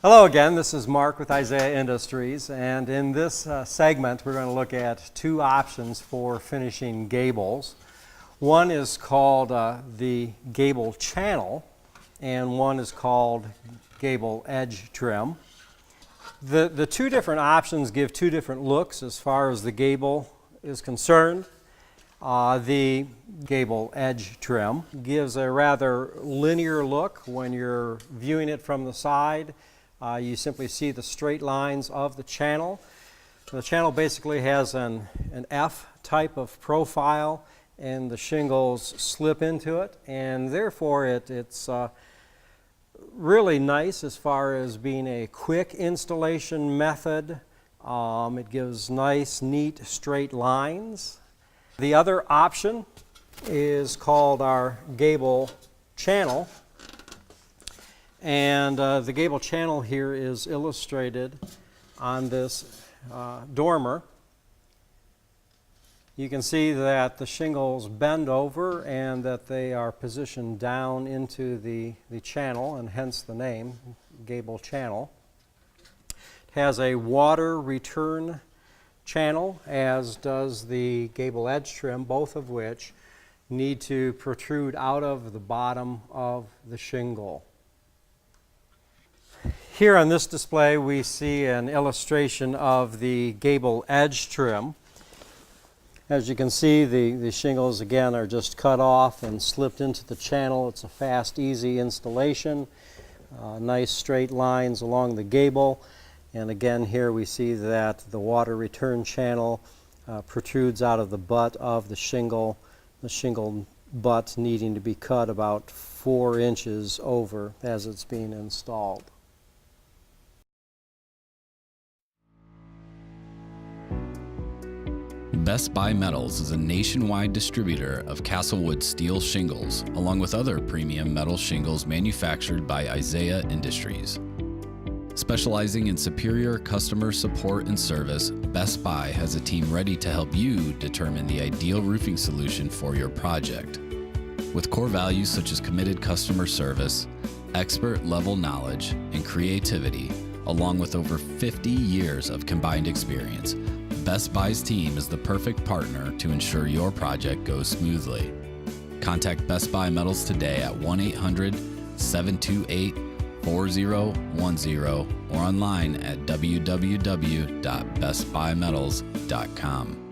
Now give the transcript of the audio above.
Hello again, this is Mark with Isaiah Industries, and in this segment we're going to look at two options for finishing gables. One is called the Gable channel, and one is called Gable edge trim. The two different options give two different looks as far as the gable is concerned. The Gable edge trim gives a rather linear look when you're viewing it from the side. You simply see the straight lines of the channel. The channel basically has an F type of profile, and the shingles slip into it, and therefore it's really nice as far as being a quick installation method. It gives nice, neat, straight lines. The other option is called our Gable channel. And the Gable channel here is illustrated on this dormer. You can see that the shingles bend over and that they are positioned down into the channel, and hence the name, Gable channel. It has a water return channel, as does the Gable edge trim, both of which need to protrude out of the bottom of the shingle. Here on this display we see an illustration of the Gable edge trim. As you can see, the shingles again are just cut off and slipped into the channel. It's a fast, easy installation. Nice straight lines along the gable. And again, here we see that the water return channel protrudes out of the butt of the shingle butt needing to be cut about 4 inches over as it's being installed. Best Buy Metals is a nationwide distributor of KasselWood Steel Shingles, along with other premium metal shingles manufactured by Isaiah Industries. Specializing in superior customer support and service, Best Buy has a team ready to help you determine the ideal roofing solution for your project. With core values such as committed customer service, expert-level knowledge, and creativity, along with over 50 years of combined experience, Best Buy's team is the perfect partner to ensure your project goes smoothly. Contact Best Buy Metals today at 1-800-728-4010 or online at www.bestbuymetals.com.